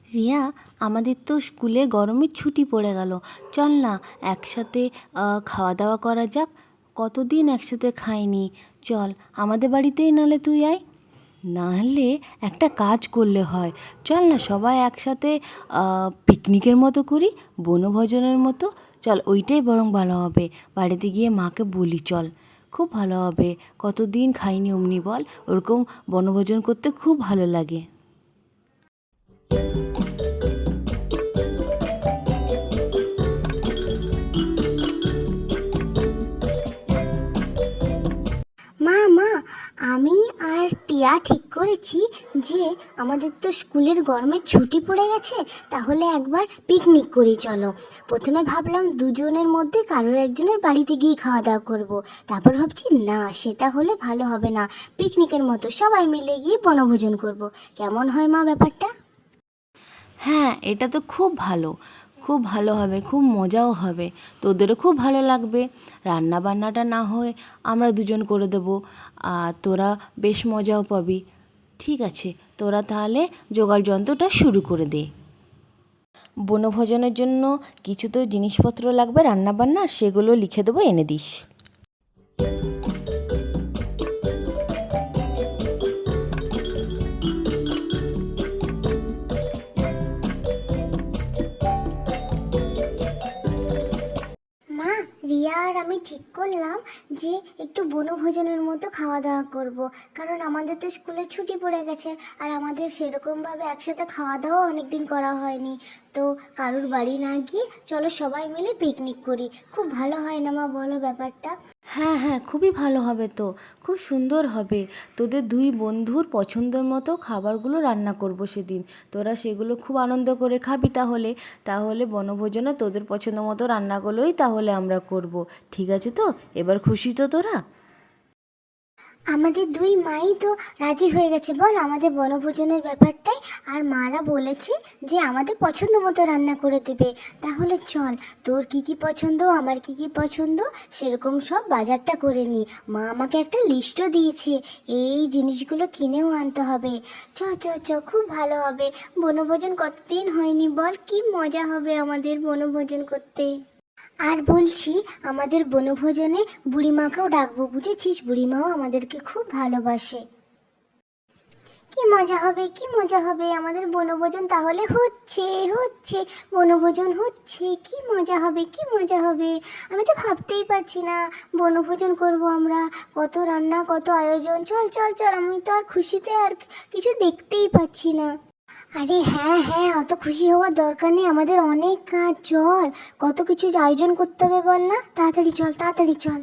রিয়া, আমাদের তো স্কুলে গরমের ছুটি পড়ে গেল। চল না, একসাথে খাওয়া দাওয়া করা যাক। কতদিন একসাথে খাইনি। চল, আমাদের বাড়িতেই নাহলে তুই আয়। নাহলে একটা কাজ করলে হয়। চল না, সবাই একসাথে পিকনিকের মতো করি, বনভোজনের মতো। চল, ওইটাই বরং ভালো হবে। বাড়িতে গিয়ে মাকে বলি, চল। খুব ভালো হবে। কতদিন খাইনি অমনি বল। ওরকম বনভোজন করতে খুব ভালো লাগে। মা মা আমি আর টিয়া ঠিক করেছি যে আমাদের তো স্কুলের গরমের ছুটি পড়ে গেছে, তাহলে একবার পিকনিক করি চলো। প্রথমে ভাবলাম দুজনের মধ্যে কারোর একজনের বাড়িতে গিয়ে খাওয়া দাওয়া করব। তারপর ভাবছি না, সেটা হলে ভালো হবে না, পিকনিকের মতো সবাই মিলে গিয়ে বনভোজন করব। কেমন হয় মা ব্যাপারটা? হ্যাঁ, এটা তো খুব ভালো। খুব ভালো হবে, খুব মজাও হবে। তোদেরও খুব ভালো লাগবে। রান্না বান্নাটা না হয় আমরা দুজন করে দেবো। আর তোরা বেশ মজাও পাবি। ঠিক আছে, তোরা তাহলে জোগাড় যন্ত্রটা শুরু করে দে। বনভোজনের জন্য কিছু তো জিনিসপত্র লাগবে রান্না বান্নার, সেগুলো লিখে দেবো, এনে দিস। মা, রিয়া আর আমি ঠিক করলাম যে একটু বনভোজনের মতো খাওয়া দাওয়া করব। কারণ আমাদের তো স্কুলে ছুটি পড়ে গেছে, আর আমাদের সেরকমভাবে একসাথে খাওয়া দাওয়া অনেকদিন করা হয়নি। তো কারুর বাড়ি না গিয়ে চলো সবাই মিলে পিকনিক করি। খুব ভালো হয় না মা, বলো ব্যাপারটা? হ্যাঁ হ্যাঁ, খুবই ভালো হবে তো। খুব সুন্দর হবে। তোদের দুই বন্ধুর পছন্দের মতো খাবারগুলো রান্না করব সেদিন। তোরা সেগুলো খুব আনন্দ করে খাবি তাহলে। তাহলে বনভোজনে তোদের পছন্দ মতো রান্নাগুলোই তাহলে আমরা করব। ঠিক আছে তো? এবার খুশি তো তোরা? আমাদের দুই মাই তো রাজি হয়ে গেছে বল আমাদের বনভোজনের ব্যাপারটাই। আর মারা বলেছে যে আমাদের পছন্দ মতো রান্না করে দেবে। তাহলে চল, তোর কি কি পছন্দ, আমার কি কি পছন্দ, সেরকম সব বাজারটা করে নি। মা আমাকে একটা লিস্টও দিয়েছে, এই জিনিসগুলো কিনেও আনতে হবে। চ চ চ, খুব ভালো হবে। বনভোজন কতদিন হয়নি বল, কি মজা হবে আমাদের বনভোজন করতে। আর বলছি, আমাদের বনভোজনে বুড়িমাকেও ডাকবো, বুঝেছিস? বুড়িমাও আমাদেরকে খুব ভালোবাসে। কি মজা হবে, কি মজা হবে আমাদের বনভোজন। তাহলে হচ্ছে হচ্ছে বনভোজন হচ্ছে, কি মজা হবে, কি মজা হবে। আমি তো ভাবতেই পারছি না, বনভোজন করব আমরা, কত রান্না, কত আয়োজন। চল চল চল, আমি তো আর খুশিতে আর কিছু দেখতেই পাচ্ছি না। আরে হ্যাঁ হ্যাঁ, অত খুশি হওয়ার দরকার নেই, আমাদের অনেক কাজ। চল, কত কিছু আয়োজন করতে হবে বল না, তাড়াতাড়ি চল, তাড়াতাড়ি চল।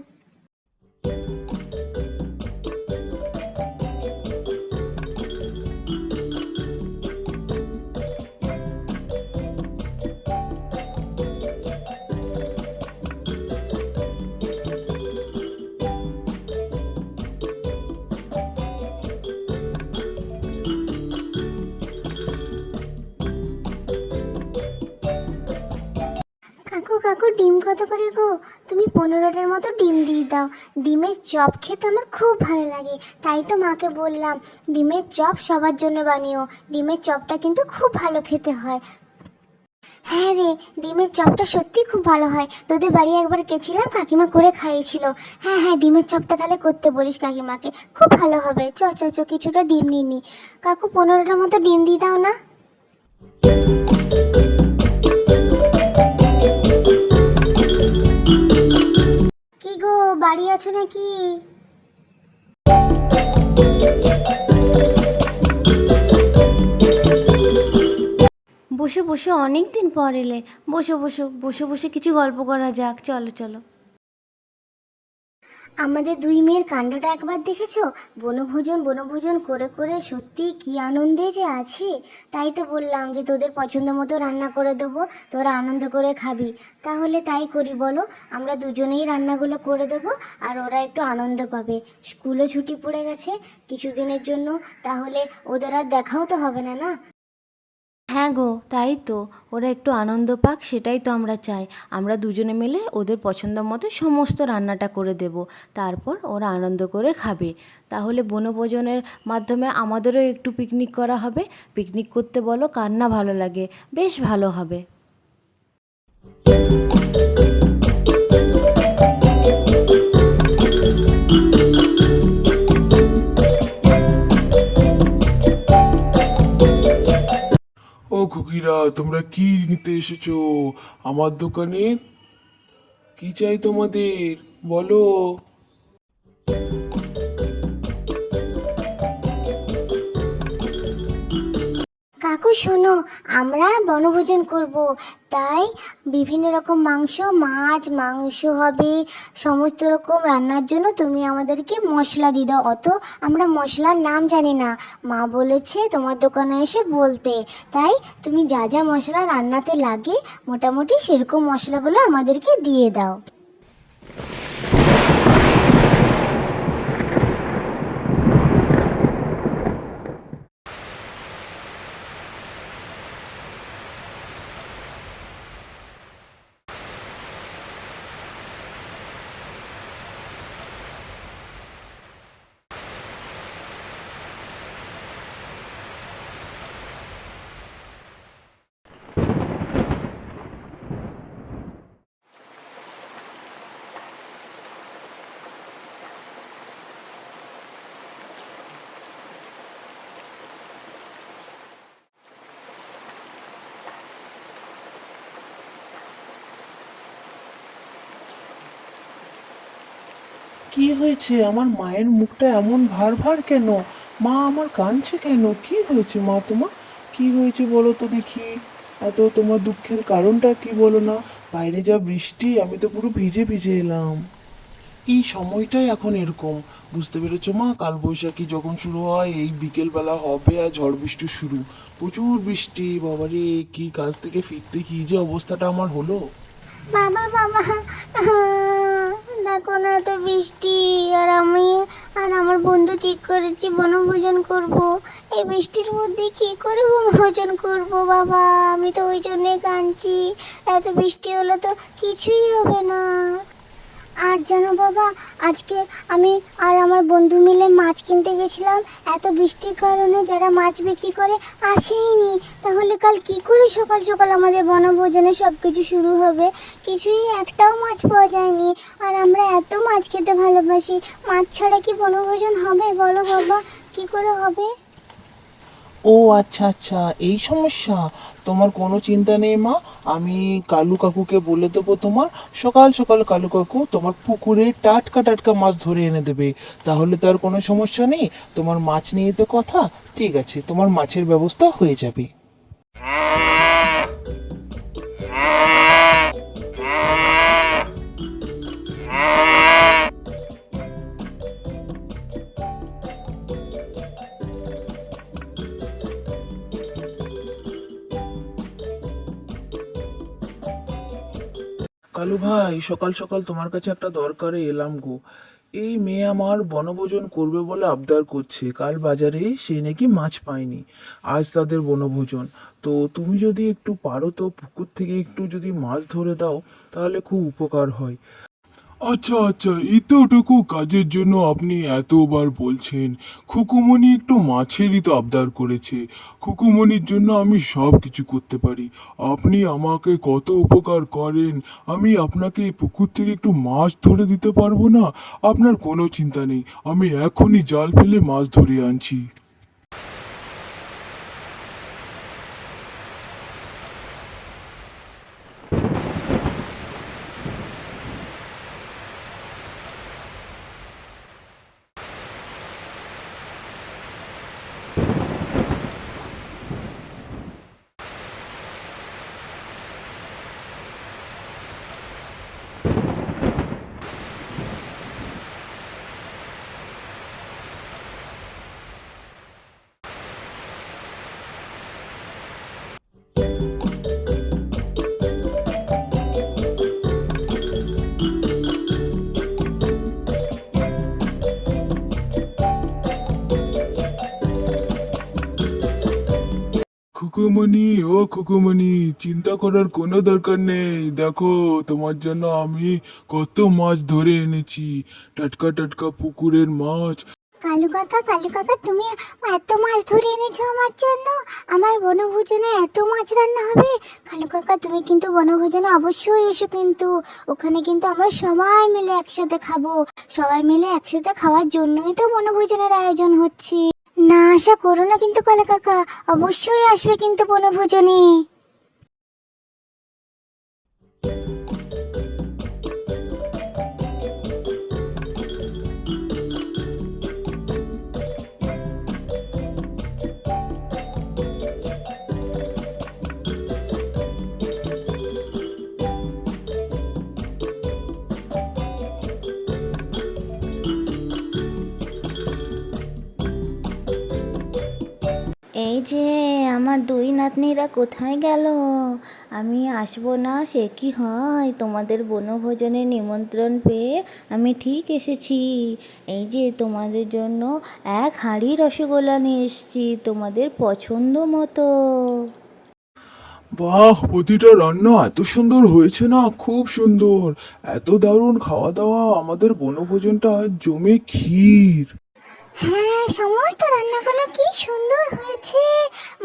কাকু কাকু, ডিম কত করে গো? তুমি 15টার মতো ডিম দিয়ে দাও। ডিমের চপ খেতে আমার খুব ভালো লাগে, তাই তো মাকে বললাম ডিমের চপ সবার জন্য বানিও। ডিমের চপটা কিন্তু খুব ভালো খেতে হয়। হ্যাঁ রে, ডিমের চপটা সত্যি খুব ভালো হয়। তোদের বাড়ি একবার গেছিলাম, কাকিমা করে খাইয়েছিল। হ্যাঁ হ্যাঁ, ডিমের চপটা তাহলে করতে বলিস কাকিমাকে, খুব ভালো হবে। চ চ চ, কিছুটা ডিম নিয়ে নি। কাকু, 15টার মতো ডিম দিয়ে দাও না। কি গো, বাড়ি আছো নাকি? বসে বসে অনেক দিন পর এলে। বসো বসো, বসে বসে কিছু গল্প করা যাক। চলো চলো। আমাদের দুই মেয়ের কাণ্ডটা একবার দেখেছো? বনভোজন বনভোজন করে করে সত্যি কি আনন্দে যে আছে। তাই তো বললাম যে তোদের পছন্দ মতো রান্না করে দেবো, তোরা আনন্দ করে খাবি। তাহলে তাই করি বলো, আমরা দুজনেই রান্নাগুলো করে দেবো, আর ওরা একটু আনন্দ পাবে। স্কুলও ছুটি পড়ে গেছে কিছুদিনের জন্য, তাহলে ওদের আর দেখাও তো হবে না, না? হ্যাঁ গো, তাই তো। ওরা একটু আনন্দ পাক, সেটাই তো আমরা চাই। আমরা দুজনে মিলে ওদের পছন্দ মতো সমস্ত রান্নাটা করে দেব। তারপর ওরা আনন্দ করে খাবে। তাহলে বনভোজনের মাধ্যমে আমাদেরও একটু পিকনিক করা হবে। পিকনিক করতে বলো, কার না ভালো লাগে? বেশ ভালো হবে। ও খুকিরা, তোমরা কি নিতে এসেছো আমার দোকানে? কি চাই তোমাদের, বলো। কাকু শোনো, আমরা বনভোজন করব, তাই বিভিন্ন রকম মাংস, মাছ মাংস হবে। সমস্ত রকম রান্নার জন্য তুমি আমাদেরকে মশলা দিয়ে দাও। অত আমরা মশলার নাম জানি না, মা বলেছে তোমার দোকানে এসে বলতে। তাই তুমি যা যা মশলা রান্নাতে লাগে মোটামুটি সেরকম মশলাগুলো আমাদেরকে দিয়ে দাও। কি হয়েছে? আমার মায়ের মুখটা এমন ভার ভার কেন? মা আমার কাঁদছে কেন? কি হয়েছে মা তোমার? কি হয়েছে বলো তো দেখি। এত তোমার দুঃখের কারণটা কি বলো না? বাইরে যা বৃষ্টি, আমি তো পুরো ভিজে ভিজে এলাম। এই সময়টাই এখন এরকম, বুঝতে পেরেছো মা? কাল বৈশাখী যখন শুরু হয়, এই বিকেল বেলা হবে আর ঝড় বৃষ্টি শুরু। প্রচুর বৃষ্টি, বাবারে কি কাজ থেকে ফিরতে কি যে অবস্থাটা আমার হলো। বাবা বাবা, দেখো না এত বৃষ্টি, আর আমি আর আমার বন্ধু ঠিক করেছি বনভোজন করব। এই বৃষ্টির মধ্যে কি করে বনভোজন করব বাবা? আমি তো ওই জন্যে কাঁদছি। এত বৃষ্টি হলে তো কিছুই হবে না। আর জানো বাবা, আজকে আমি আর আমার বন্ধু মিলে মাছ কিনতে গেছিলাম। এত বৃষ্টির কারণে যারা মাছ বিক্রি করে আসেইনি। তাহলে কাল কি করে সকাল সকাল আমাদের বনভোজনে সব কিছু শুরু হবে? কিছুই, একটাও মাছ পাওয়া যায়নি। আর আমরা এত মাছ খেতে ভালোবাসি, মাছ ছাড়া কি বনভোজন হবে বলো বাবা? কি করে হবে? ও আচ্ছা আচ্ছা, এই সমস্যা। তোমার কোনো চিন্তা নেই মা, আমি কালু কাকুকে বলে দেবো। তোমার সকাল সকাল কালু কাকু তোমার পুকুরে টাটকা টাটকা মাছ ধরে এনে দেবে। তাহলে তো আর কোনো সমস্যা নেই। তোমার মাছ নিয়ে তো কথা। ঠিক আছে, তোমার মাছের ব্যবস্থা হয়ে যাবে। কালু ভাই, সকাল সকাল তোমার কাছে একটা দরকারে এলাম গো। এই মেয়ে আমার বনভোজন করবে বলে আবদার করছে। কাল বাজারে সে নাকি মাছ পায়নি, আজ তাদের বনভোজন। তো তুমি যদি একটু পারো তো পুকুর থেকে একটু যদি মাছ ধরে দাও, তাহলে খুব উপকার হয়। আচ্ছা আচ্ছা, এতটুকু কাজের জন্য আপনি এতবার বলছেন? খুকুমণি একটু মাছেরই তো আবদার করেছে। খুকুমণির জন্য আমি সব কিছু করতে পারি। আপনি আমাকে কত উপকার করেন, আমি আপনাকে এই পুকুর থেকে একটু মাছ ধরে দিতে পারবো না? আপনার কোনো চিন্তা নেই, আমি এখনই জাল ফেলে মাছ ধরে আনছি। খুকুমণি, ও খুকুমণি, চিন্তা করার কোনো দরকার নেই। দেখো, তোমার জন্য আমি কত মাছ ধরে এনেছি, টাটকা টাটকা পুকুরের মাছ। কালু কাকা তুমি এত মাছ ধরে এনেছো আমার জন্য? আমার বনভোজনে এত মাছ রান্না হবে? কালু কাকা তুমি কিন্তু বনভোজনে অবশ্যই এসো, কিন্তু ওখানে কিন্তু আমরা সবাই মিলে একসাথে খাবো। সবাই মিলে একসাথে খাওয়ার জন্যই তো বনভোজনের আয়োজন হচ্ছে। না আশা করো না কিন্তু কালু কাকা, অবশ্যই আসবে কিন্তু বনভোজনে। এই যে আমার দুই নাতনিরা কোথায় গেল? আমি আসবো না সে কি হয়? তোমাদের বনভোজনে নিমন্ত্রণ পেয়ে আমি ঠিক এসেছি। এই যে তোমাদের জন্য এক হাঁড়ি রসগোল্লা নিয়ে এসেছি, তোমাদের পছন্দ মতো। বাহ, প্রতিটা রান্না এত সুন্দর হয়েছে না, খুব সুন্দর। এত দারুণ খাওয়া দাওয়া, আমাদের বনভোজনটা আজ জমে ক্ষীর। হ্যাঁ, সমস্ত রান্নাগুলো কি সুন্দর হয়েছে।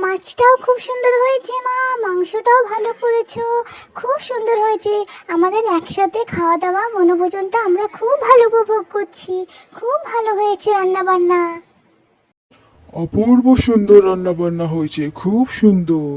মাছটাও খুব সুন্দর হয়েছে মা, মাংসটাও ভালো করেছো, খুব সুন্দর হয়েছে। আমাদের একসাথে খাওয়া দাওয়া বনভোজনটা আমরা খুব ভালো উপভোগ করছি। খুব ভালো হয়েছে রান্না বান্না। অপূর্ব সুন্দর রান্না বান্না হয়েছে, খুব সুন্দর।